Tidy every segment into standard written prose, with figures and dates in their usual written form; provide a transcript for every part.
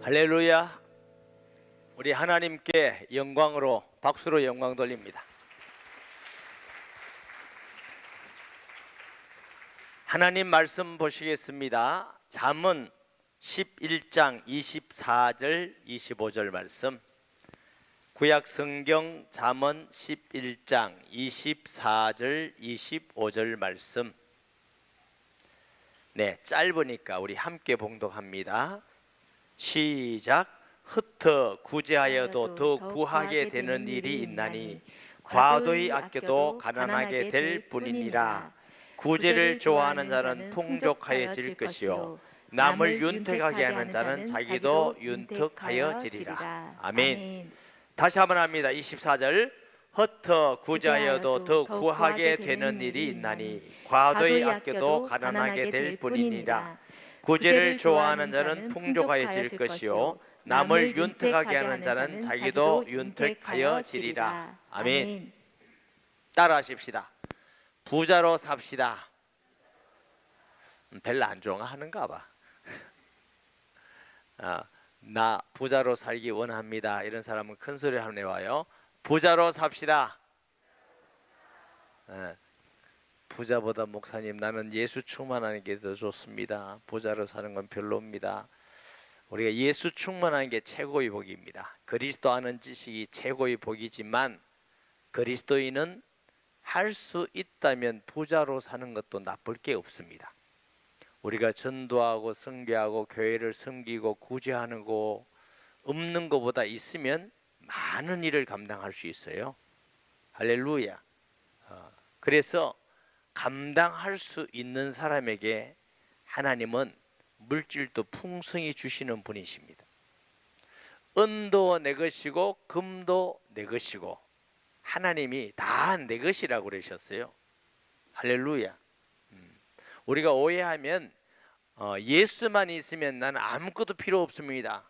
할렐루야. 우리 하나님께 영광으로 박수로 영광 돌립니다. 하나님 말씀 보시겠습니다. 잠언 11장 24절 25절 말씀. 구약 성경 잠언 11장 24절 25절 말씀. 네, 짧으니까 우리 함께 봉독합니다. 시작. 흩어 구제하여도 더 구하게 되는 일이 있나니 과도히 아껴도 가난하게 될 뿐이니라. 구제를 좋아하는 자는 풍족하여질 것이요 남을 윤택하게 하는 자는 자기도 윤택하여지리라. 아멘. 다시 한번 합니다. 24절. 흩어 구제하여도 더 구하게 되는 일이 있나니 과도히 아껴도 가난하게 될 뿐이니라. 구제를 좋아하는 자는 풍족하여질 것이요 남을 윤택하게 하는 자는 자기도 윤택하여지리라. 아멘. 따라하십시다. 부자로 삽시다. 별로 안 좋아하는가 봐. 나 부자로 살기 원합니다. 이런 사람은 큰 소리 한번 내와요. 부자로 삽시다. 부자보다 목사님 나는 예수 충만하는 게 더 좋습니다. 부자로 사는 건 별로입니다. 우리가 예수 충만한 게 최고의 복입니다. 그리스도 아는 지식이 최고의 복이지만 그리스도인은 할 수 있다면 부자로 사는 것도 나쁠 게 없습니다. 우리가 전도하고 선교하고 교회를 섬기고 구제하는 거 없는 것보다 있으면 많은 일을 감당할 수 있어요. 할렐루야. 그래서 감당할 수 있는 사람에게 하나님은 물질도 풍성히 주시는 분이십니다. 은도 내 것이고 금도 내 것이고 하나님이 다 내 것이라고 그러셨어요. 할렐루야. 우리가 오해하면 예수만 있으면 나는 아무것도 필요 없습니다.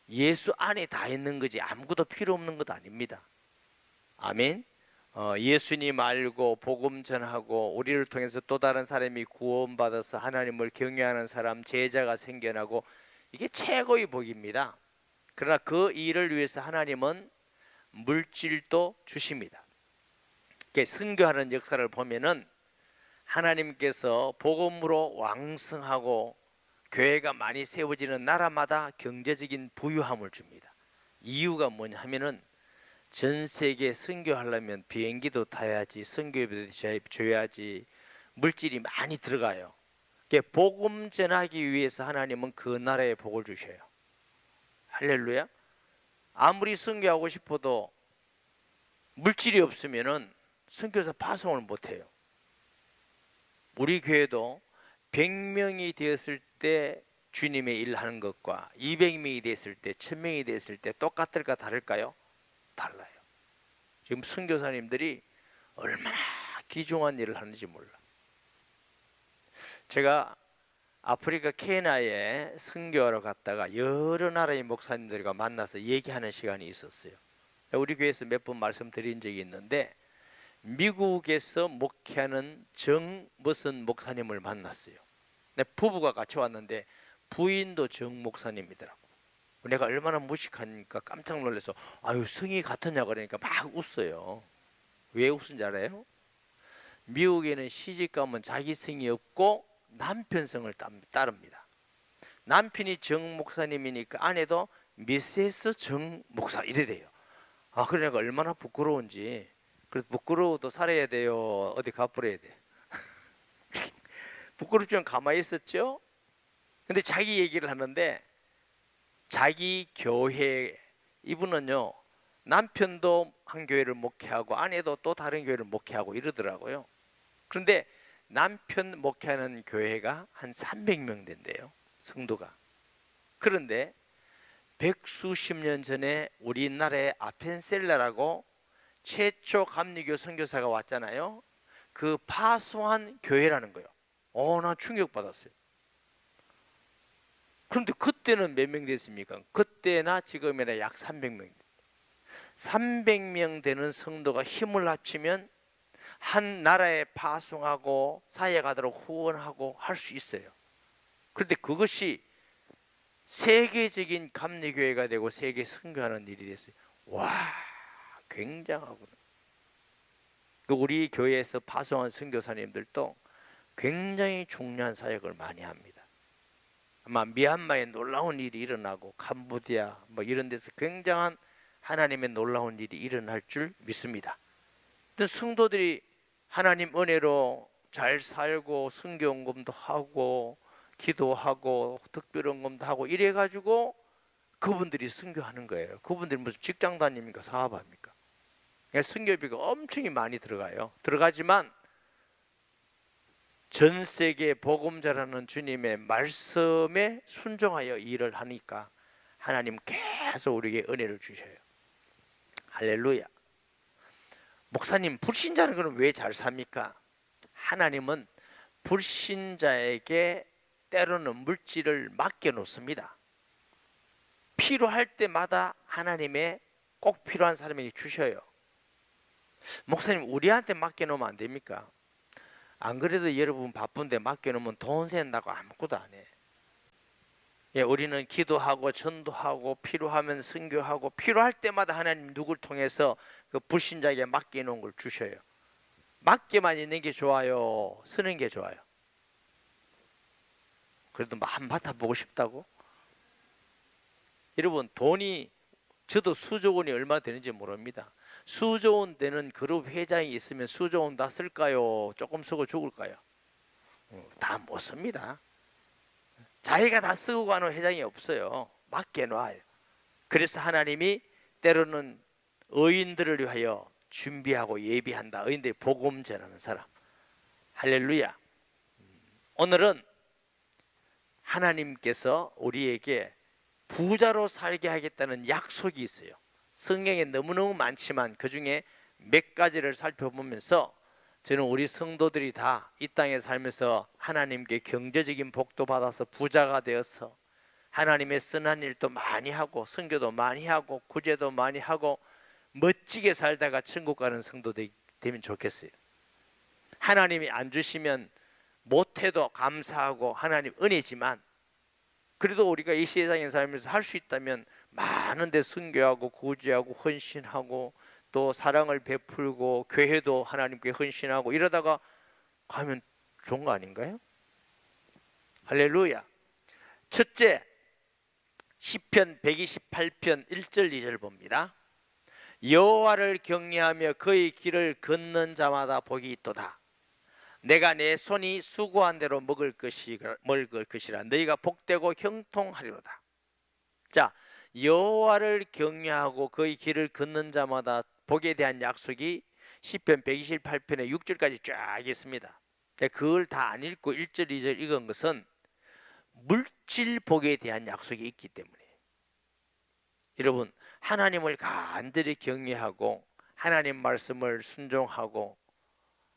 예수 안에 다 있는 거지 아무것도 필요 없는 것 아닙니다. 아멘. 예수님 알고 복음 전하고 우리를 통해서 또 다른 사람이 구원받아서 하나님을 경외하는 사람 제자가 생겨나고 이게 최고의 복입니다. 그러나 그 일을 위해서 하나님은 물질도 주십니다. 선교하는 역사를 보면은 하나님께서 복음으로 왕성하고 교회가 많이 세워지는 나라마다 경제적인 부유함을 줍니다. 이유가 뭐냐 하면은 전 세계 선교하려면 비행기도 타야지 선교비도 줘야지 물질이 많이 들어가요. 복음 전하기 위해서 하나님은 그 나라에 복을 주셔요. 할렐루야. 아무리 선교하고 싶어도 물질이 없으면은 선교사 파송을 못해요. 우리 교회도 100명이 되었을 때 주님의 일 하는 것과 200명이 됐을 때 1000명이 됐을 때 똑같을까 다를까요? 달라요. 지금 선교사님들이 얼마나 귀중한 일을 하는지 몰라. 제가 아프리카 케냐에 선교하러 갔다가 여러 나라의 목사님들과 만나서 얘기하는 시간이 있었어요. 우리 교회에서 몇 번 말씀드린 적이 있는데 미국에서 목회하는 정 무슨 목사님을 만났어요. 부부가 같이 왔는데 부인도 정 목사님이더라고. 내가 얼마나 무식하니까 깜짝 놀라서 아유 성이 같으냐 그러니까 막 웃어요. 왜 웃은지 알아요? 미국에는 시집가면 자기 성이 없고 남편 성을 따릅니다. 남편이 정 목사님이니까 아내도 미세스 정 목사 이래 돼요. 그러니까 얼마나 부끄러운지. 그래서 부끄러워도 살아야 돼요. 어디 갚으려야 돼. 부끄럽지만 가만히 있었죠. 근데 자기 얘기를 하는데 자기 교회 이분은요 남편도 한 교회를 목회하고 아내도 또 다른 교회를 목회하고 이러더라고요. 그런데 남편 목회하는 교회가 한 300명 된대요. 성도가. 그런데 백수십 년 전에 우리나라에 아펜셀라라고 최초 감리교 선교사가 왔잖아요. 그 파송한 교회라는 거예요. 나 충격받았어요. 그런데 그때는 몇 명 됐습니까? 그때나 지금이나 약 300명. 300명 되는 성도가 힘을 합치면 한 나라에 파송하고 사역하도록 후원하고 할 수 있어요. 그런데 그것이 세계적인 감리교회가 되고 세계 선교하는 일이 됐어요. 와, 굉장하구나. 우리 교회에서 파송한 선교사님들도 굉장히 중요한 사역을 많이 합니다. 아마 미얀마에 놀라운 일이 일어나고 캄보디아 뭐 이런 데서 굉장한 하나님의 놀라운 일이 일어날 줄 믿습니다. 성도들이 하나님 은혜로 잘 살고 선교연금도 하고 기도하고 특별연금도 하고 이래가지고 그분들이 선교하는 거예요. 그분들이 무슨 직장 다닙니까? 사업합니까? 선교비가 엄청 많이 들어가요. 들어가지만 전 세계 복음 전하는 주님의 말씀에 순종하여 일을 하니까 하나님 계속 우리에게 은혜를 주셔요. 할렐루야. 목사님, 불신자는 그럼 왜 잘 삽니까? 하나님은 불신자에게 때로는 물질을 맡겨 놓습니다. 필요할 때마다 하나님의 꼭 필요한 사람에게 주셔요. 목사님, 우리한테 맡겨 놓으면 안 됩니까? 안 그래도 여러분 바쁜데 맡겨 놓으면 돈 샌다고 아무것도 안 해. 예, 우리는 기도하고 전도하고 필요하면 선교하고 필요할 때마다 하나님 누굴 통해서 그 불신자에게 맡겨 놓은 걸 주셔요. 맡겨만 있는 게 좋아요? 쓰는 게 좋아요? 그래도 한바탕 보고 싶다고? 여러분, 돈이 저도 수조 원이 얼마 되는지 모릅니다. 수조 원 되는 그룹 회장이 있으면 수조 원 다 쓸까요? 조금 쓰고 죽을까요? 다 못 씁니다. 자기가 다 쓰고 가는 회장이 없어요. 맡겨놔요. 그래서 하나님이 때로는 의인들을 위하여 준비하고 예비한다. 의인들이 복음 전하는 사람. 할렐루야. 오늘은 하나님께서 우리에게 부자로 살게 하겠다는 약속이 있어요. 성경에 너무너무 많지만 그 중에 몇 가지를 살펴보면서 저는 우리 성도들이 다 이 땅에 살면서 하나님께 경제적인 복도 받아서 부자가 되어서 하나님의 선한 일도 많이 하고 선교도 많이 하고 구제도 많이 하고 멋지게 살다가 천국 가는 성도들이 되면 좋겠어요. 하나님이 안 주시면 못해도 감사하고 하나님 은혜지만 그래도 우리가 이 세상에 살면서 할 수 있다면 많은 데 선교하고 구제하고 헌신하고 또 사랑을 베풀고 교회도 하나님께 헌신하고 이러다가 가면 좋은 거 아닌가요? 할렐루야. 첫째, 시편 128편 1절 2절 봅니다. 여호와를 경외하며 그의 길을 걷는 자마다 복이 있도다. 내가 내 손이 수고한 대로 먹을 것이라 너희가 복되고 형통하리로다. 자, 여호와를 경외하고 그의 길을 걷는 자마다 복에 대한 약속이 시편 128편의 6절까지 쫙 있습니다. 그걸 다 안 읽고 1절 2절 읽은 것은 물질 복에 대한 약속이 있기 때문에 여러분, 하나님을 간절히 경외하고 하나님 말씀을 순종하고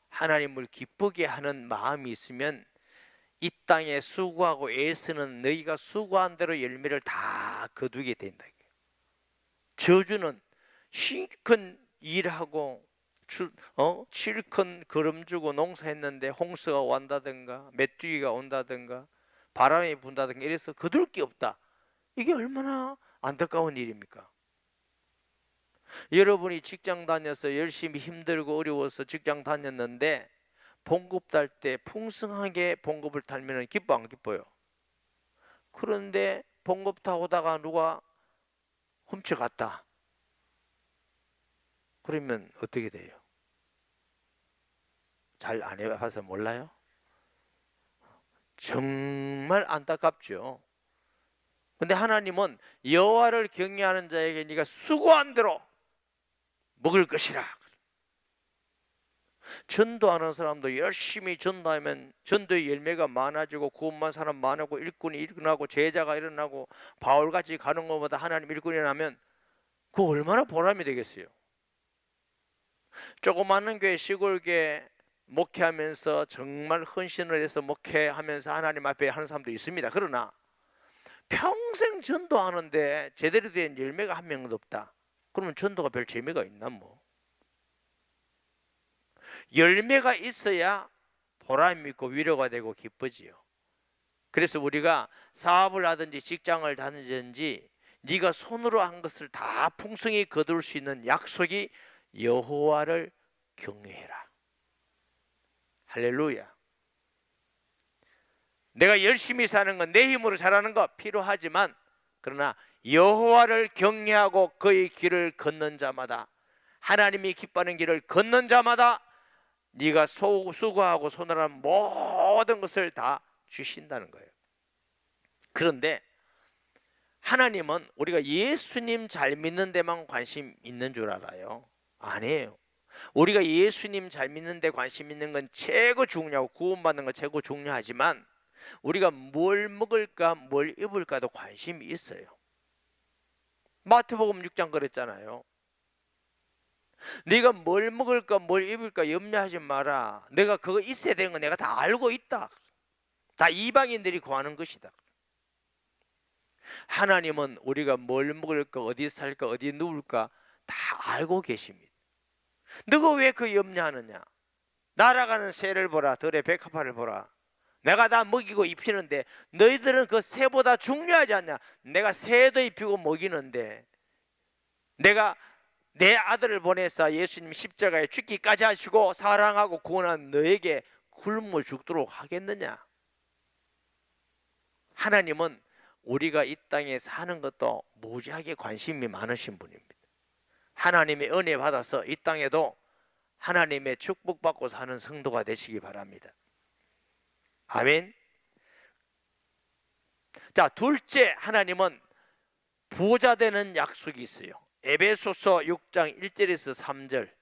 하나님을 기쁘게 하는 마음이 있으면 이 땅에 수고하고 애쓰는 너희가 수고한 대로 열매를 다 거두게 된다. 저주는 실컷 일하고 실컷 걸음 주고 농사했는데 홍수가 온다든가 메뚜기가 온다든가 바람이 분다든가 이래서 거둘 게 없다. 이게 얼마나 안타까운 일입니까? 여러분이 직장 다녀서 열심히 힘들고 어려워서 직장 다녔는데 봉급 탈 때 풍성하게 봉급을 달면 기뻐 안 기뻐요? 그런데 봉급 타고다가 누가 훔쳐갔다. 그러면 어떻게 돼요? 잘 안 해봐서 몰라요? 정말 안타깝죠. 근데 하나님은 여호와를 경외하는 자에게 네가 수고한 대로 먹을 것이라. 전도하는 사람도 열심히 전도하면 전도의 열매가 많아지고 구원만 사람 많아고 일꾼이 일어나고 제자가 일어나고 바울같이 가는 것보다 하나님 일꾼이 일어나면 그거 얼마나 보람이 되겠어요. 조그마한 교회 시골교회 목회하면서 정말 헌신을 해서 목회하면서 하나님 앞에 하는 사람도 있습니다. 그러나 평생 전도하는데 제대로 된 열매가 한 명도 없다. 그러면 전도가 별 재미가 있나 뭐. 열매가 있어야 보람이 있고 위로가 되고 기쁘지요. 그래서 우리가 사업을 하든지 직장을 다니든지 네가 손으로 한 것을 다 풍성히 거둘 수 있는 약속이 여호와를 경외해라. 할렐루야. 내가 열심히 사는 건 내 힘으로 잘하는 거 필요하지만 그러나 여호와를 경외하고 그의 길을 걷는 자마다, 하나님이 기뻐하는 길을 걷는 자마다 네가 수고하고 손으로 한 모든 것을 다 주신다는 거예요. 그런데 하나님은 우리가 예수님 잘 믿는 데만 관심 있는 줄 알아요? 아니에요. 우리가 예수님 잘 믿는 데 관심 있는 건 최고 중요하고 구원받는 건 최고 중요하지만 우리가 뭘 먹을까 뭘 입을까도 관심이 있어요. 마태복음 6장 그랬잖아요. 네가 뭘 먹을까 뭘 입을까 염려하지 마라. 내가 그거 있어야 되는 거 내가 다 알고 있다. 다 이방인들이 구하는 것이다. 하나님은 우리가 뭘 먹을까 어디 살까 어디 누울까 다 알고 계십니다. 너가 왜 그 염려하느냐? 날아가는 새를 보라, 들의 백합화를 보라. 내가 다 먹이고 입히는데 너희들은 그 새보다 중요하지 않냐? 내가 새도 입히고 먹이는데, 내가 내 아들을 보내서 예수님 십자가에 죽기까지 하시고 사랑하고 구원한 너에게 굶어 죽도록 하겠느냐? 하나님은 우리가 이 땅에 사는 것도 무지하게 관심이 많으신 분입니다. 하나님의 은혜 받아서 이 땅에도 하나님의 축복받고 사는 성도가 되시기 바랍니다. 아멘. 자, 둘째, 하나님은 부자 되는 약속이 있어요. 에베소서 6장 1절에서 3절.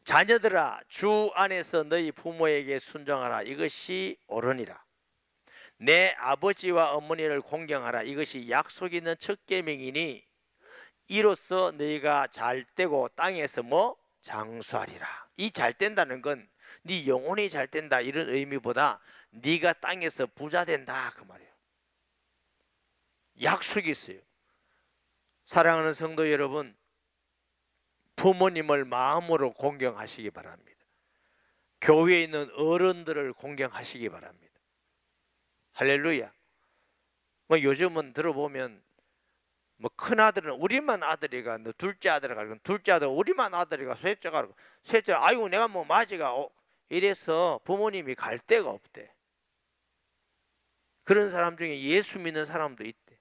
자녀들아, 주 안에서 너희 부모에게 순종하라. 이것이 옳으니라. 내 아버지와 어머니를 공경하라. 이것이 약속 있는 첫 계명이니 이로써 너희가 잘되고 땅에서 장수하리라. 이 잘된다는 건 네 영혼이 잘된다 이런 의미보다 네가 땅에서 부자 된다 그 말이에요. 약속이 있어요. 사랑하는 성도 여러분, 부모님을 마음으로 공경하시기 바랍니다. 교회에 있는 어른들을 공경하시기 바랍니다. 할렐루야. 요즘은 들어보면 큰아들은 우리만 아들이가, 둘째 아들을 가르고, 둘째 아들은 우리만 아들이가, 셋째 가르고, 셋째 아이고 내가 맞이가 이래서 부모님이 갈 데가 없대. 그런 사람 중에 예수 믿는 사람도 있대.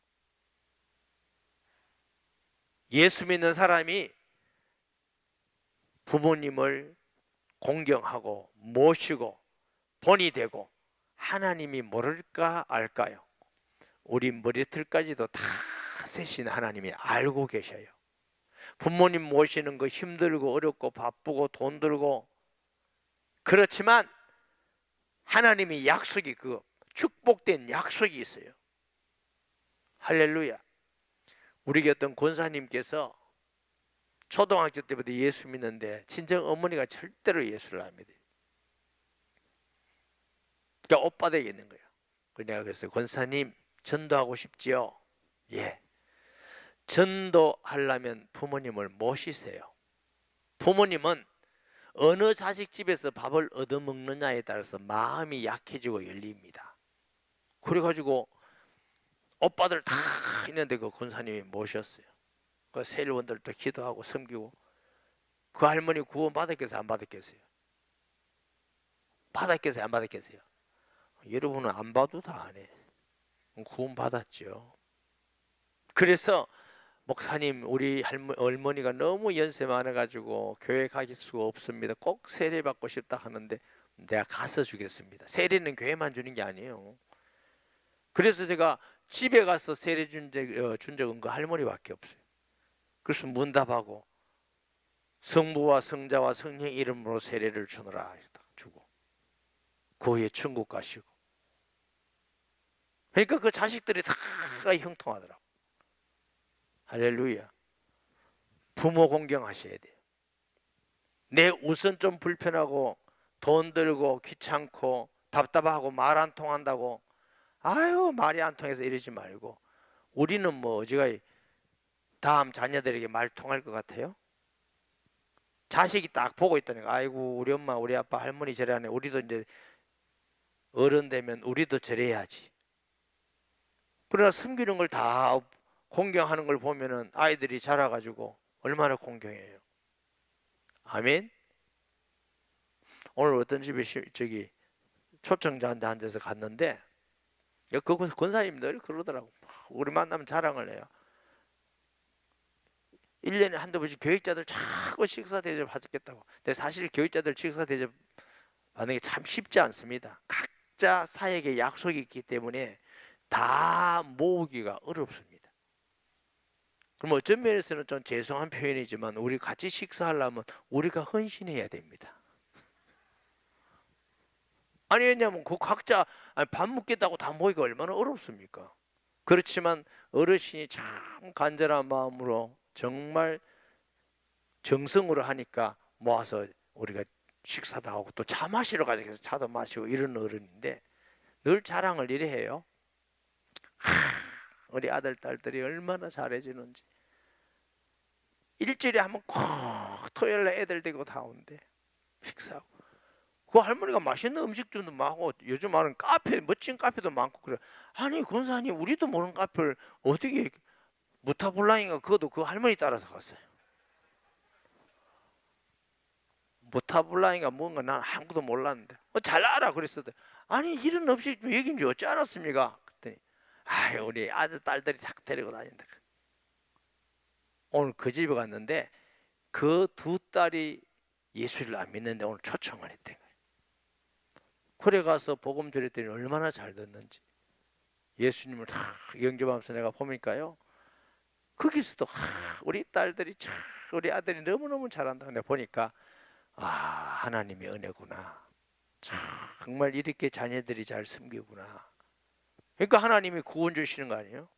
예수 믿는 사람이 부모님을 공경하고 모시고 본이 되고 하나님이 모를까 알까요? 우리 머리털까지도 다 세신 하나님이 알고 계셔요. 부모님 모시는 거 힘들고 어렵고 바쁘고 돈 들고 그렇지만 하나님이 약속이 그 축복된 약속이 있어요. 할렐루야. 우리 어떤 권사님께서 초등학교 때부터 예수 믿는데 친정 어머니가 절대로 예수를 안 믿어요. 그러니까 오빠 되겠는 거예요. 내가 그래서 권사님 전도하고 싶지요? 예. 전도하려면 부모님을 모시세요. 부모님은 어느 자식 집에서 밥을 얻어먹느냐에 따라서 마음이 약해지고 열립니다. 그래가지고 오빠들 다 있는데 그 권사님이 모셨어요. 그 세일원들도 기도하고 섬기고. 그 할머니 구원 받았겠어요? 안 받았겠어요? 받았겠어요? 안 받았겠어요? 여러분은 안 봐도 다 안 해. 구원 받았죠. 그래서 목사님 우리 어머니가 너무 연세 많아가지고 교회 가실 수가 없습니다. 꼭 세례 받고 싶다 하는데 내가 가서 주겠습니다. 세례는 교회만 주는 게 아니에요. 그래서 제가 집에 가서 세례 준 적은 그 할머니밖에 없어요. 그래서 문답하고 성부와 성자와 성령 이름으로 세례를 주노라 주고 그 후에 천국 가시고. 그러니까 그 자식들이 다 형통하더라고. 할렐루야. 부모 공경하셔야 돼요. 내 우선 좀 불편하고 돈 들고 귀찮고 답답하고 말 안 통한다고 아유 말이 안 통해서 이러지 말고, 우리는 어지가 다음 자녀들에게 말 통할 것 같아요? 자식이 딱 보고 있다니까 아이고 우리 엄마 우리 아빠 할머니 저래 하네. 우리도 이제 어른 되면 우리도 저래야지. 그러나 섬기는 걸 다 공경하는 걸 보면은 아이들이 자라가지고 얼마나 공경해요. 아멘. 오늘 어떤 집에 저기 초청자한테 앉아서 갔는데 그 권사님 늘 그러더라고. 우리 만나면 자랑을 해요. 1년에 한두 번씩 교육자들 자꾸 식사 대접 하겠다고. 근데 사실 교육자들 식사 대접 하는 게 참 쉽지 않습니다. 각자 사역에 약속이 있기 때문에 다 모으기가 어렵습니다. 그럼 어떤 면에서는 좀 죄송한 표현이지만 우리 같이 식사하려면 우리가 헌신해야 됩니다. 아니 왜냐하면 그 각자 밥 먹겠다고 다 모이기가 얼마나 어렵습니까? 그렇지만 어르신이 참 간절한 마음으로 정말 정성으로 하니까 모아서 우리가 식사도 하고 또 차 마시러 가서 차도 마시고 이런 어른인데 늘 자랑을 이래 해요. 우리 아들 딸들이 얼마나 잘해주는지. 일주일에 한 번 꼭 토요일에 애들 데리고 다 온대. 식사하고. 그 할머니가 맛있는 음식점도 많고 요즘 말은 카페, 멋진 카페도 많고 그래. 아니 권사님 우리도 모르는 카페를 어떻게 무타블라인가 그것도 그 할머니 따라서 갔어요. 무타블라인가 뭔가 난 아무것도 몰랐는데 잘 알아 그랬어도 아니 이런 음식점 여긴지 어찌 알았습니까? 그랬더니 우리 아들 딸들이 자꾸 데리고 다닌다. 오늘 그 집에 갔는데 그 두 딸이 예수를 안 믿는데 오늘 초청을 했대. 그래 가서 복음 드렸더니 얼마나 잘 듣는지. 예수님을 다 영접하면서 내가 보니까요. 거기서도 우리 딸들이 참 우리 아들이 너무너무 잘한다. 내가 보니까 하나님의 은혜구나. 정말 이렇게 자녀들이 잘 섬기구나. 그러니까 하나님이 구원 주시는 거 아니에요?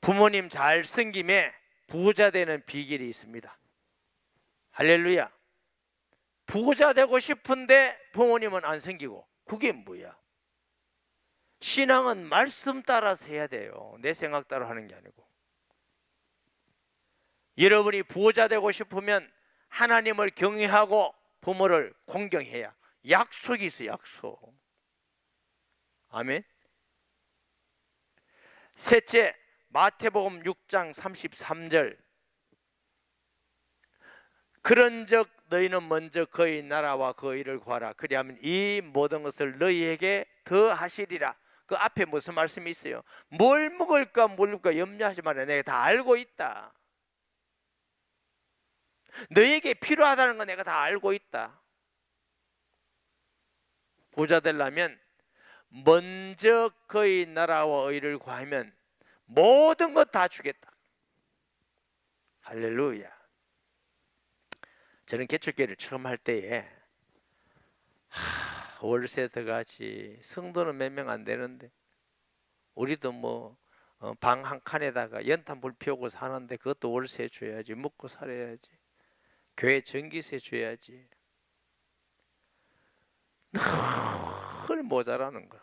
부모님 잘 섬김에 부자 되는 비결이 있습니다. 할렐루야. 부자 되고 싶은데 부모님은 안 섬기고 그게 뭐야? 신앙은 말씀 따라서 해야 돼요. 내 생각 따라 하는 게 아니고. 여러분이 부자 되고 싶으면 하나님을 경외하고 부모를 공경해야 약속이 있어요. 약속. 아멘. 셋째, 마태복음 6장 33절. 그런즉 너희는 먼저 그의 나라와 그 의를 구하라. 그리하면 이 모든 것을 너희에게 더하시리라. 그 앞에 무슨 말씀이 있어요? 뭘 먹을까 뭘 먹을까 염려하지 말라. 내가 다 알고 있다. 너희에게 필요하다는 거 내가 다 알고 있다. 부자 되려면 먼저 그의 나라와 의를 구하면 모든 것 다 주겠다. 할렐루야. 저는 개척교회를 처음 할 때에 월세 들어가지 성도는 몇 명 안 되는데 우리도 뭐 방 한 칸에다가 연탄 불 피우고 사는데 그것도 월세 줘야지. 먹고 살아야지. 교회 전기세 줘야지. 늘 모자라는 거야.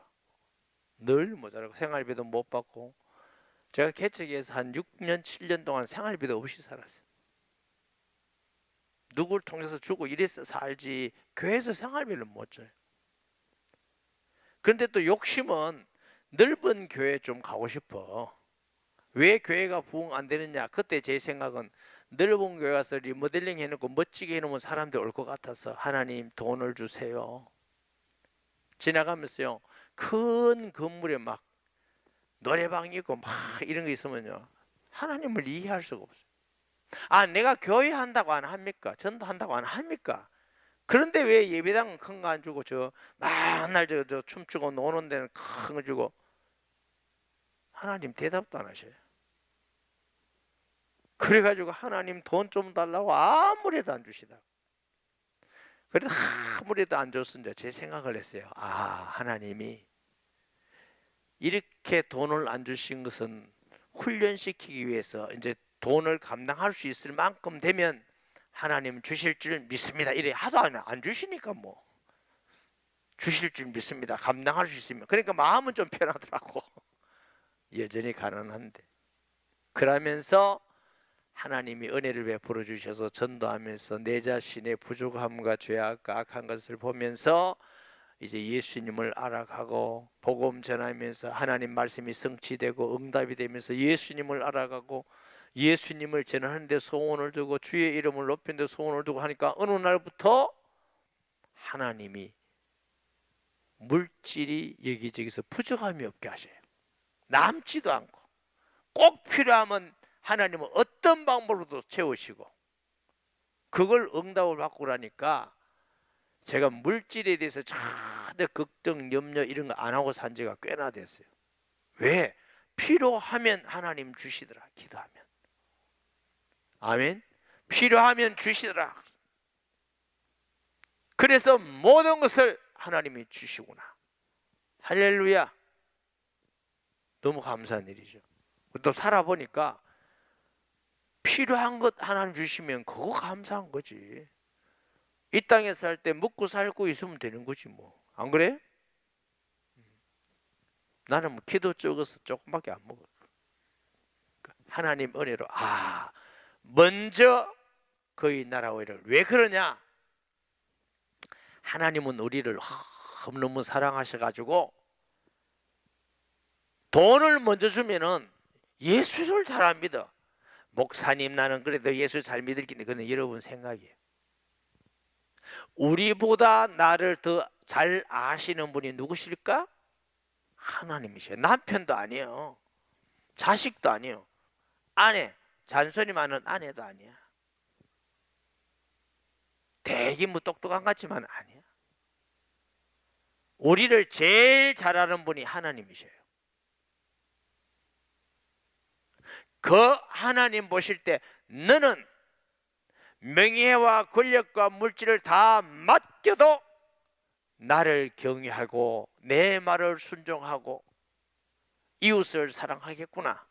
늘 모자라고 생활비도 못 받고 제가 개척에서 한 6년 7년 동안 생활비도 없이 살았어요. 누굴 통해서 주고 이래서 살지 교회에서 생활비를 못 줘요. 그런데 또 욕심은 넓은 교회 좀 가고 싶어. 왜 교회가 부흥 안 되느냐? 그때 제 생각은 넓은 교회 가서 리모델링 해놓고 멋지게 해놓으면 사람들이 올 것 같아서 하나님 돈을 주세요. 지나가면서요 큰 건물에 막 노래방 있고 막 이런 거 있으면요 하나님을 이해할 수가 없어요. 내가 교회 한다고 안 합니까? 전도 한다고 안 합니까? 그런데 왜 예배당은 큰 거 안 주고 저 맨날 저 춤추고 노는 데는 큰 거 주고 하나님 대답도 안 하셔요. 그래가지고 하나님 돈 좀 달라고 아무래도 안 주시다. 그래도 아무래도 안 줬으니 제 생각을 했어요. 하나님이 이렇게 돈을 안 주신 것은 훈련시키기 위해서 이제 돈을 감당할 수 있을 만큼 되면 하나님 주실 줄 믿습니다. 이래 하도 안 주시니까 뭐 주실 줄 믿습니다. 감당할 수 있으면. 그러니까 마음은 좀 편하더라고. 여전히 가난한데. 그러면서 하나님이 은혜를 베풀어 주셔서 전도하면서 내 자신의 부족함과 죄악과 악한 것을 보면서 이제 예수님을 알아가고 복음 전하면서 하나님 말씀이 성취되고 응답이 되면서 예수님을 알아가고 예수님을 전하는데 소원을 두고 주의 이름을 높이는데 소원을 두고 하니까 어느 날부터 하나님이 물질이 여기저기서 부족함이 없게 하셔요. 남지도 않고 꼭 필요하면 하나님은 어떤 방법으로도 채우시고 그걸 응답을 받고 나니까 제가 물질에 대해서 전혀 걱정, 염려 이런 거 안 하고 산 지가 꽤나 됐어요. 왜? 필요하면 하나님 주시더라. 기도하면. 아멘. 필요하면 주시더라. 그래서 모든 것을 하나님이 주시구나. 할렐루야. 너무 감사한 일이죠. 또 살아보니까 필요한 것 하나님 주시면 그거 감사한 거지. 이 땅에 살 때 먹고 살고 있으면 되는 거지 뭐. 안 그래? 나는 뭐 기도 적어서 조금밖에 안 먹어. 하나님 은혜로 먼저 그의 나라와 의를. 왜 그러냐? 하나님은 우리를 너무 사랑하셔가지고 돈을 먼저 주면은 예수를 잘 안 믿어. 목사님 나는 그래도 예수 잘 믿을 텐데 그건 여러분 생각이에요. 우리보다 나를 더 잘 아시는 분이 누구실까? 하나님이셔요. 남편도 아니에요. 자식도 아니에요. 아내, 잔소리 많은 아내도 아니야. 되게 뭐 똑똑한 것 같지만 아니야. 우리를 제일 잘 아는 분이 하나님이셔요. 그 하나님 보실 때 너는 명예와 권력과 물질을 다 맡겨도 나를 경외하고 내 말을 순종하고 이웃을 사랑하겠구나.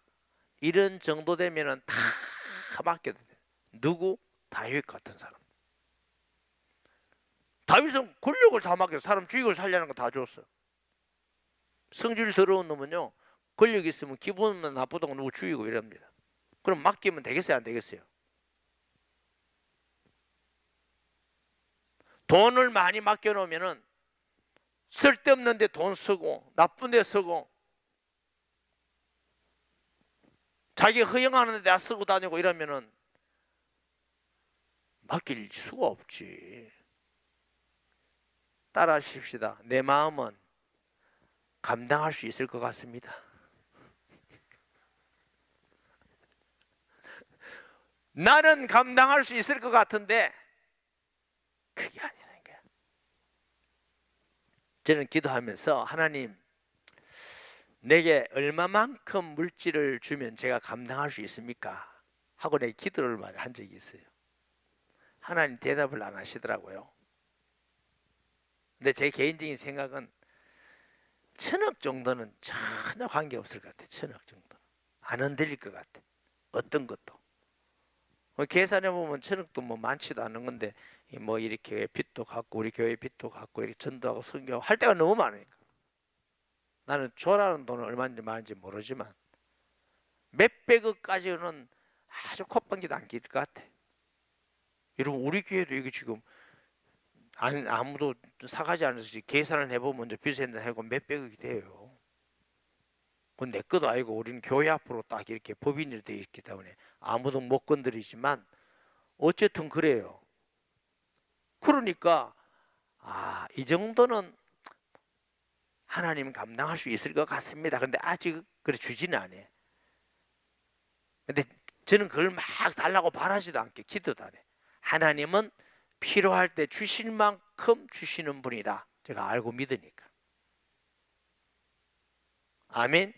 이런 정도 되면은 다 맡겨도 돼. 누구? 다윗 같은 사람. 다윗은 권력을 다 맡겨. 사람 죽이고 살려는 거 다 줬어. 성질 더러운 놈은요, 권력 있으면 기분은 나쁘다고 누구 죽이고 이럽니다. 그럼 맡기면 되겠어요, 안 되겠어요? 돈을 많이 맡겨놓으면은 쓸데없는 데 돈 쓰고 나쁜 데 쓰고 자기 허영하는 데 쓰고 다니고 이러면은 맡길 수가 없지. 따라 하십시다. 내 마음은 감당할 수 있을 것 같습니다. 나는 감당할 수 있을 것 같은데 그게 아니라니까요. 저는 기도하면서 하나님 내게 얼마만큼 물질을 주면 제가 감당할 수 있습니까? 하고 내 기도를 한 적이 있어요. 하나님 대답을 안 하시더라고요. 근데 제 개인적인 생각은 1,000억 정도는 전혀 관계없을 것 같아요. 1,000억 정도 안 흔들릴 것 같아요. 어떤 것도 계산해 보면 1,000억도 뭐 많지도 않은 건데 뭐 이렇게 빚도 갚고 우리 교회 빚도 갚고 이렇게 전도하고 선교하고 할 때가 너무 많으니까 나는 줘라는 돈은 얼마인지 많은지 모르지만 몇백억까지는 아주 콧방귀도 안 낄 것 같아. 여러분 우리 교회도 이게 지금 아무도 사가지 않아서 계산을 해보면 이제 빚을 해고 몇백억이 돼요. 그건 내 것도 아니고 우리는 교회 앞으로 딱 이렇게 법인으로 되어 있기 때문에 아무도 못 건드리지만 어쨌든 그래요. 그러니까 이 정도는 하나님 감당할 수 있을 것 같습니다. 근데 아직 그래 주지는 않아요. 근데 저는 그걸 막 달라고 바라지도 않게 기도도 안 해. 하나님은 필요할 때 주실 만큼 주시는 분이다. 제가 알고 믿으니까. 아멘.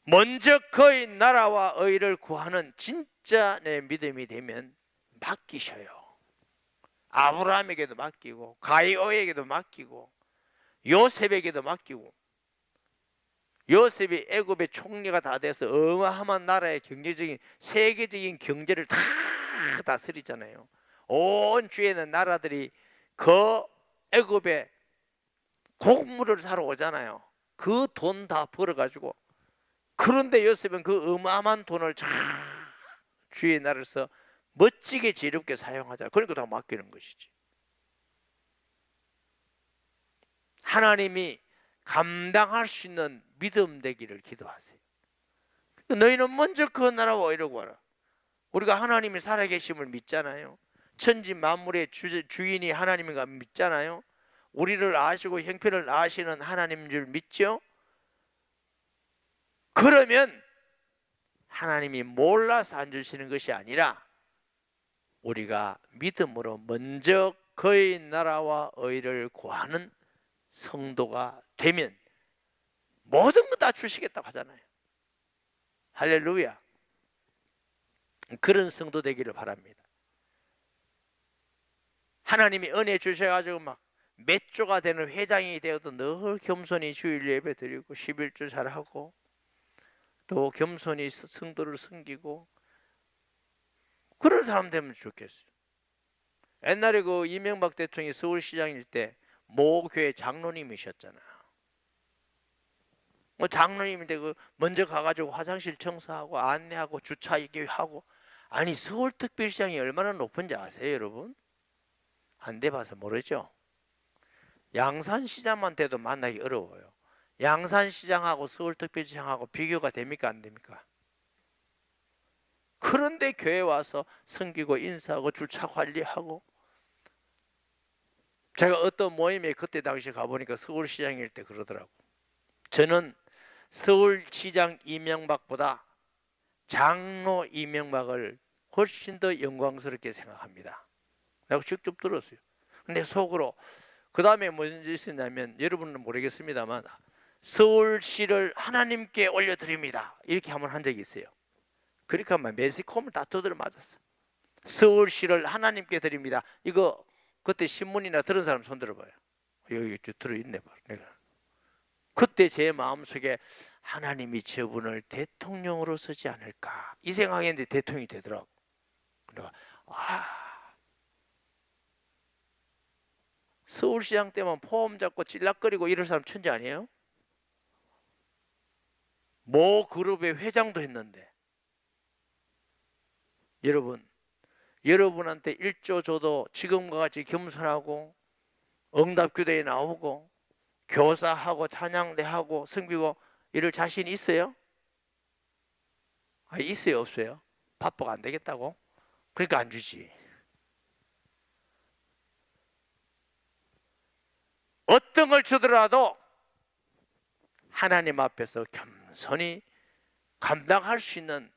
먼저 그의 나라와 의를 구하는 진짜 내 믿음이 되면 맡기셔요. 아브라함에게도 맡기고 가이오에게도 맡기고 요셉에게도 맡기고 요셉이 애굽의 총리가 다 돼서 어마어마한 나라의 경제적인 세계적인 경제를 다 다스리잖아요. 온 주에 있는 나라들이 그 애굽에 곡물을 사러 오잖아요. 그 돈 다 벌어가지고 그런데 요셉은 그 어마어마한 돈을 쫙 주의 나라에서 멋지게 지혜롭게 사용하자. 그러니까 다 맡기는 것이지. 하나님이 감당할 수 있는 믿음 되기를 기도하세요. 너희는 먼저 그 나라와 의를 구하라. 우리가 하나님이 살아계심을 믿잖아요. 천지 만물의 주인이 하나님인가 믿잖아요. 우리를 아시고 형편을 아시는 하나님인 줄 믿죠. 그러면 하나님이 몰라서 안 주시는 것이 아니라 우리가 믿음으로 먼저 그의 나라와 의를 구하는 성도가 되면 모든 거 다 주시겠다고 하잖아요. 할렐루야. 그런 성도 되기를 바랍니다. 하나님이 은혜 주셔가지고 막 몇 조가 되는 회장이 되어도 늘 겸손히 주일 예배 드리고 11조 잘하고 또 겸손히 성도를 섬기고 그런 사람 되면 좋겠어요. 옛날에 그 이명박 대통령이 서울시장일 때 모 교회 장로님이셨잖아요. 뭐 장로님인데 그 먼저 가가지고 화장실 청소하고 안내하고 주차 얘기하고 아니 서울특별시장이 얼마나 높은지 아세요, 여러분? 안 돼봐서 모르죠. 양산시장만 돼도 만나기 어려워요. 양산시장하고 서울특별시장하고 비교가 됩니까, 안 됩니까? 그런데 교회 와서 섬기고 인사하고 주차 관리하고 제가 어떤 모임에 그때 당시 가보니까 서울시장일 때 그러더라고. 저는 서울시장 이명박보다 장로 이명박을 훨씬 더 영광스럽게 생각합니다. 내가 직접 들었어요. 근데 속으로 그 다음에 무슨 짓이 있었냐면 여러분은 모르겠습니다만 서울시를 하나님께 올려드립니다. 이렇게 한번 한 적이 있어요. 그렇게 하면 매스컴을 다 두드려 맞았어. 서울시를 하나님께 드립니다. 이거 그때 신문이나 들은 사람 손 들어봐요. 여기 들어있네. 내가. 그때 제 마음속에 하나님이 저분을 대통령으로 쓰지 않을까 이 생각했는데 대통령이 되더라고. 그래서 서울시장 때만 포옹 잡고 찔락거리고 이럴 사람 천재 아니에요? 모 그룹의 회장도 했는데 여러분한테 1조 줘도 지금과 같이 겸손하고 응답교대에 나오고 교사하고 찬양대하고 섬기고 이럴 자신 있어요? 있어요, 없어요? 바빠가 안 되겠다고? 그러니까 안 주지. 어떤 걸 주더라도 하나님 앞에서 겸손히 감당할 수 있는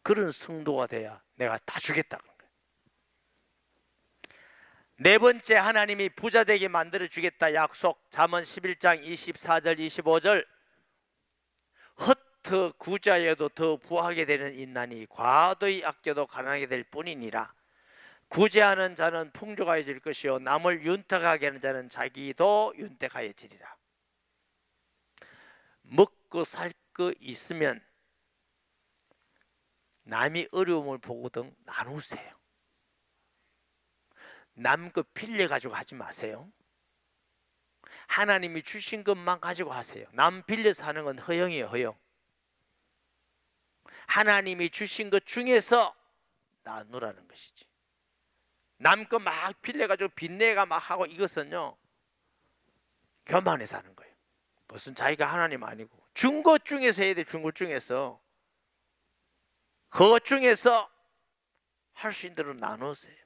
그런 성도가 돼야 내가 다 주겠다. 네 번째, 하나님이 부자 되게 만들어 주겠다 약속. 잠언 11장 24절 25절. 헛 구자여도 더 부하게 되는 인난이 과도히 아껴도 가난하게 될 뿐이니라. 구제하는 자는 풍족하여질 것이요 남을 윤택하게 하는 자는 자기도 윤택하여지리라. 먹고 살 거 있으면 남이 어려움을 보거든 나누세요. 남 거 빌려가지고 하지 마세요. 하나님이 주신 것만 가지고 하세요. 남 빌려서 하는 건 허영이에요, 허영. 하나님이 주신 것 중에서 나누라는 것이지. 남 거 막 빌려가지고 빚내가 막 하고 이것은요 교만해서 하는 거예요. 무슨 자기가 하나님 아니고 준 것 중에서 해야 돼. 준 것 중에서 그것 중에서 할 수 있는 대로 나누세요.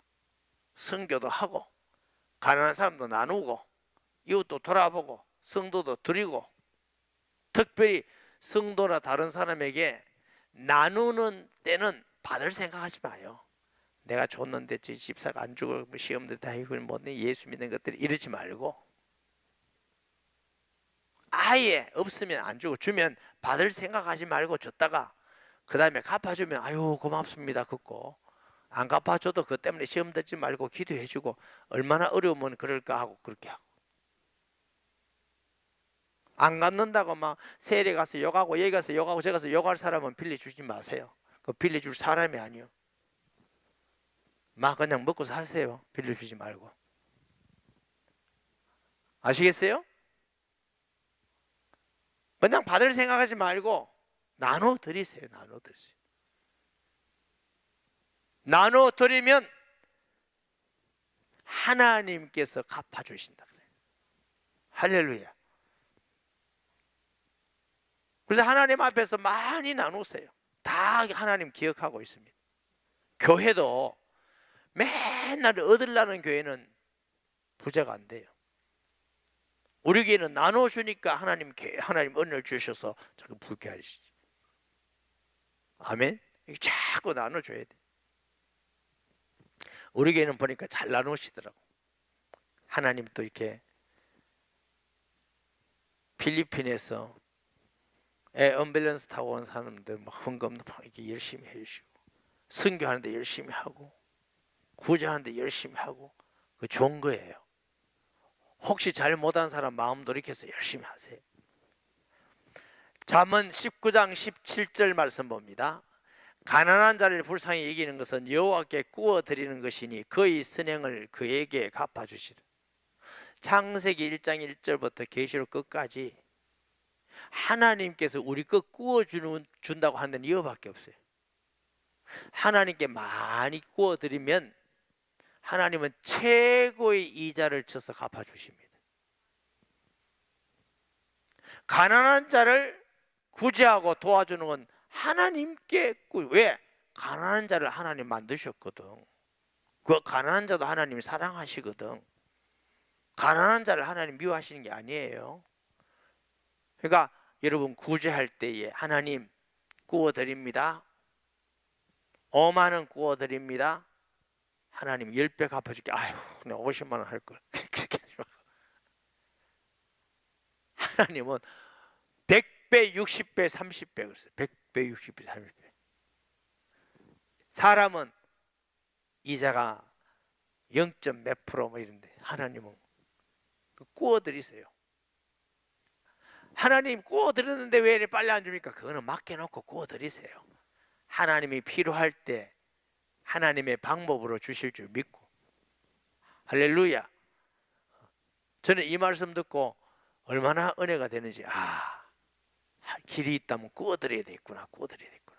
선교도 하고 가난한 사람도 나누고 이웃도 돌아보고 성도도 드리고 특별히 성도나 다른 사람에게 나누는 때는 받을 생각하지 마요. 내가 줬는데 제 집사가 안 주고 시험들 다 이걸 뭐네 예수 믿는 것들이 이러지 말고 아예 없으면 안 주고 주면 받을 생각하지 말고 줬다가 그 다음에 갚아주면 아유 고맙습니다 긋고 안 갚아줘도 그것 때문에 시험 듣지 말고 기도해주고 얼마나 어려우면 그럴까 하고 그렇게 하고 안 갚는다고 막 세례 가서 욕하고 여기 가서 욕하고 저기 가서 욕할 사람은 빌려주지 마세요. 그 빌려줄 사람이 아니요. 막 그냥 먹고 사세요. 빌려주지 말고. 아시겠어요? 그냥 받을 생각하지 말고 나눠 드리세요. 나눠 드리세요. 나눠 드리면 하나님께서 갚아주신다. 할렐루야. 그래서 하나님 앞에서 많이 나누세요. 다 하나님 기억하고 있습니다. 교회도 맨날 얻으려는 교회는 부자가 안 돼요. 우리 교회는 나눠주니까 하나님 은혜를 주셔서 자꾸 부게 하시지. 아멘. 자꾸 나눠줘야 돼. 우리 교회는 보니까 잘 나누시더라고. 하나님 또 이렇게 필리핀에서 앰뷸런스 타고 온 사람들 막 헌금도 이렇게 열심히 해주시고, 선교하는데 열심히 하고, 구제하는데 열심히 하고, 그 좋은 거예요. 혹시 잘 못한 사람 마음 돌이켜서 열심히 하세요. 잠언 19장 17절 말씀 봅니다. 가난한 자를 불쌍히 여기는 것은 여호와께 구워 드리는 것이니 그의 선행을 그에게 갚아주시라. 창세기 1장 1절부터 계시록 끝까지 하나님께서 우리 것 구워 준다고 하는 데는 이거밖에 없어요. 하나님께 많이 구워 드리면 하나님은 최고의 이자를 쳐서 갚아주십니다. 가난한 자를 구제하고 도와주는 건 하나님께 왜? 가난한 자를 하나님 만드셨거든. 그 가난한 자도 하나님이 사랑하시거든. 가난한 자를 하나님 미워하시는 게 아니에요. 그러니까 여러분 구제할 때에 하나님 구워드립니다. 5만 원 구워드립니다. 하나님 10배 갚아줄게. 아유, 내가 50만 원 할 걸. 그렇게 하지 말고. 하나님은 100배, 60배, 30배 그랬어요. 100배, 60배, 30배. 사람은 이자가 0. 몇 프로 뭐 이런데 하나님은 구워드리세요. 하나님 구워드렸는데 왜 이렇게 빨리 안 줍니까? 그거는 맡겨놓고 구워드리세요. 하나님이 필요할 때 하나님의 방법으로 주실 줄 믿고. 할렐루야. 저는 이 말씀 듣고 얼마나 은혜가 되는지, 길이 있다면 구워드려야 되겠구나. 구워드려야 되겠구나.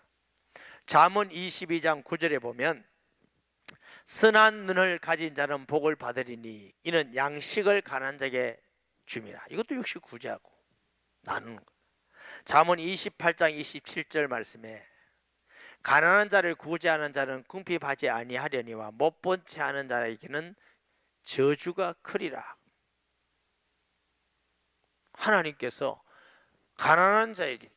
잠언 22장 9절에 보면 선한 눈을 가진 자는 복을 받으리니 이는 양식을 가난한 자에게 줌이라. 이것도 역시 구제하고 나누는 거. 잠언 28장 27절 말씀에 가난한 자를 구제하는 자는 궁핍하지 아니하려니와 못 본 채 하는 자에게는 저주가 크리라. 하나님께서 가난한 자에게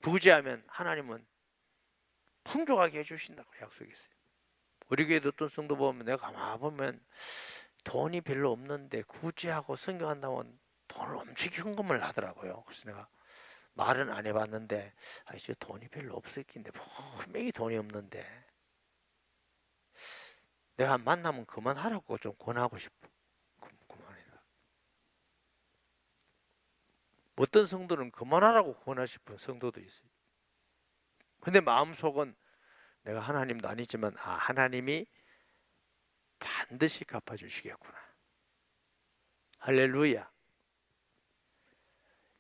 구제하면 하나님은 풍족하게 해주신다고 약속했어요. 우리 교회도 어떤 성도 보면 내가 가만 보면 돈이 별로 없는데 구제하고 선교한다면 돈을 엄청 헌금을 하더라고요. 그래서 내가 말은 안 해봤는데 이제 돈이 별로 없을 텐데 분명히 돈이 없는데 내가 만나면 그만하라고 좀 권하고 싶어. 그만해라. 어떤 성도는 그만하라고 권하고 싶은 성도도 있어요. 근데 마음속은 내가 하나님도 아니지만 하나님이 반드시 갚아주시겠구나. 할렐루야.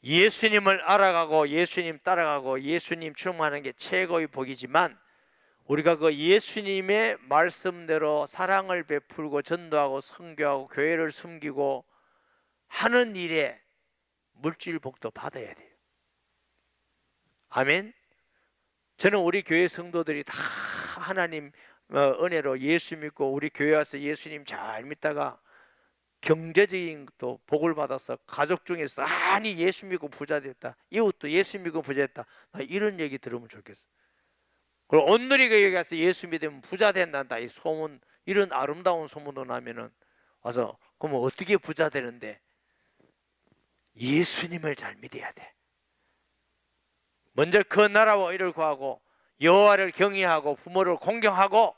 예수님을 알아가고 예수님 따라가고 예수님 충만하는 게 최고의 복이지만 우리가 그 예수님의 말씀대로 사랑을 베풀고 전도하고 선교하고 교회를 섬기고 하는 일에 물질 복도 받아야 돼요. 아멘. 저는 우리 교회 성도들이 다 하나님 은혜로 예수 믿고 우리 교회 와서 예수님 잘 믿다가 경제적인 것도 복을 받아서 가족 중에서 예수 믿고 부자 됐다, 이웃도 예수 믿고 부자 됐다, 나 이런 얘기 들으면 좋겠어. 그리고 온누리교회 가서 예수 믿으면 부자 된단다, 이 소문, 이런 아름다운 소문도 나면은 와서 그러면 어떻게 부자 되는데? 예수님을 잘 믿어야 돼. 먼저 그 나라와 의를 구하고 여호와를 경외하고 부모를 공경하고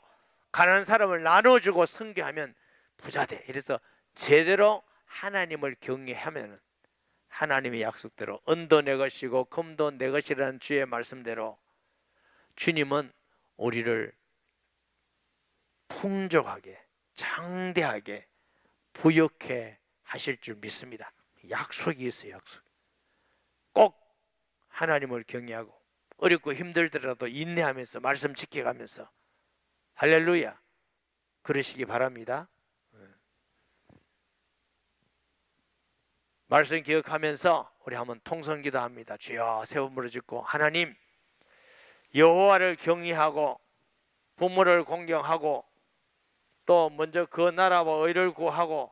가난한 사람을 나눠주고 선교하면 부자 돼. 이래서 제대로 하나님을 경외하면 하나님의 약속대로 은도 내 것이고 금도 내 것이라는 주의 말씀대로 주님은 우리를 풍족하게 장대하게 부욕해 하실 줄 믿습니다. 약속이 있어요. 약속. 꼭 하나님을 경외하고 어렵고 힘들더라도 인내하면서 말씀 지켜가면서 할렐루야 그러시기 바랍니다. 말씀 기억하면서 우리 한번 통성기도합니다. 주여 세 번 부르짖고 하나님 여호와를 경외하고 부모를 공경하고 또 먼저 그 나라와 의를 구하고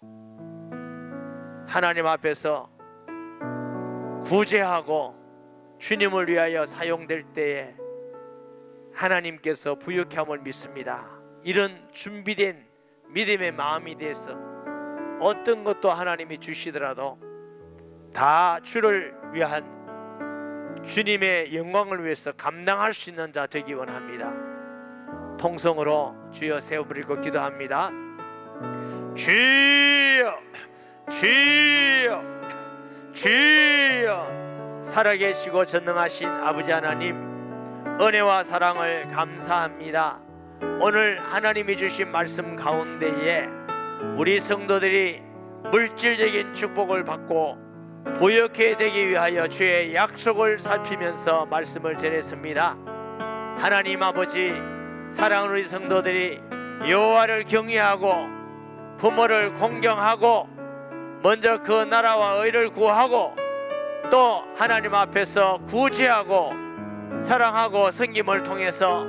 하나님 앞에서 구제하고 주님을 위하여 사용될 때에 하나님께서 부유케 함을 믿습니다. 이런 준비된 믿음의 마음이 돼서 어떤 것도 하나님이 주시더라도 다 주를 위한 주님의 영광을 위해서 감당할 수 있는 자 되기 원합니다. 통성으로 주여 세워 부리고 기도합니다. 주여 주여 주여 살아계시고 전능하신 아버지 하나님 은혜와 사랑을 감사합니다. 오늘 하나님이 주신 말씀 가운데에 우리 성도들이 물질적인 축복을 받고 부유케 되기 위하여 주의 약속을 살피면서 말씀을 전했습니다. 하나님 아버지 사랑하는 우리 성도들이 여호와를 경외하고 부모를 공경하고 먼저 그 나라와 의를 구하고 또 하나님 앞에서 구제하고 사랑하고 섬김을 통해서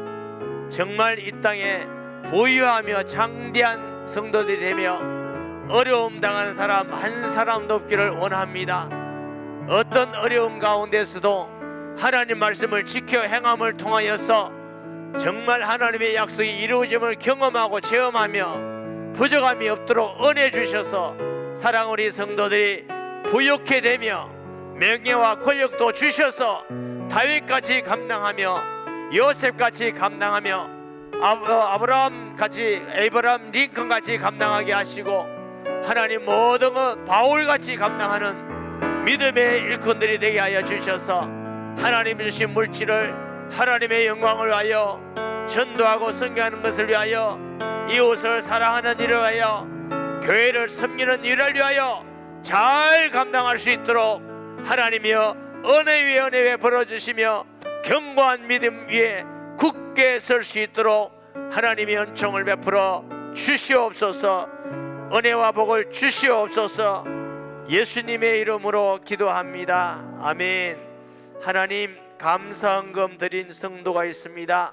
정말 이 땅에 부유하며 장대한 성도들이 되며 어려움 당하는 사람 한 사람도 없기를 원합니다. 어떤 어려움 가운데서도 하나님 말씀을 지켜 행함을 통하여서 정말 하나님의 약속이 이루어짐을 경험하고 체험하며 부족함이 없도록 은혜 주셔서 사랑 우리 성도들이 부유케 되며 명예와 권력도 주셔서 다윗같이 감당하며 요셉같이 감당하며 아브라함같이 에이브라함 링컨같이 감당하게 하시고 하나님 모든 것 바울같이 감당하는 믿음의 일꾼들이 되게 하여 주셔서 하나님 주신 물질을 하나님의 영광을 위하여 전도하고 선교하는 것을 위하여 이웃을 사랑하는 일을 위하여 교회를 섬기는 일을 위하여 잘 감당할 수 있도록 하나님이여 은혜 위에 은혜 위에 벌어주시며 견고한 믿음 위에 굳게 설 수 있도록 하나님의 은총을 베풀어 주시옵소서. 은혜와 복을 주시옵소서. 예수님의 이름으로 기도합니다. 아멘. 하나님 감사헌금 드린 성도가 있습니다.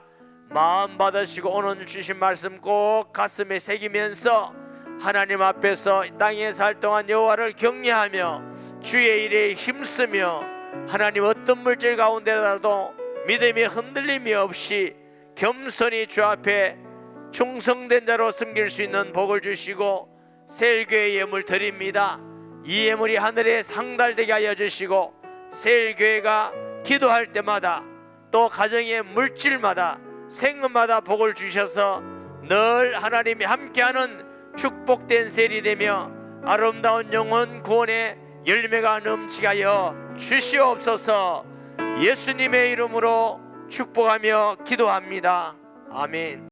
마음 받으시고 오늘 주신 말씀 꼭 가슴에 새기면서 하나님 앞에서 땅에 살 동안 여호와를 경외하며 주의 일에 힘쓰며 하나님 어떤 물질 가운데라도 믿음의 흔들림이 없이 겸손히 주 앞에 충성된 자로 섬길 수 있는 복을 주시고 세일교회 예물 드립니다. 이 예물이 하늘에 상달되게 하여 주시고 세일교회가 기도할 때마다 또 가정의 물질마다 생업마다 복을 주셔서 늘 하나님이 함께하는 축복된 세일이 되며 아름다운 영혼 구원의 열매가 넘치게 하여 주시옵소서. 예수님의 이름으로 축복하며 기도합니다. 아멘.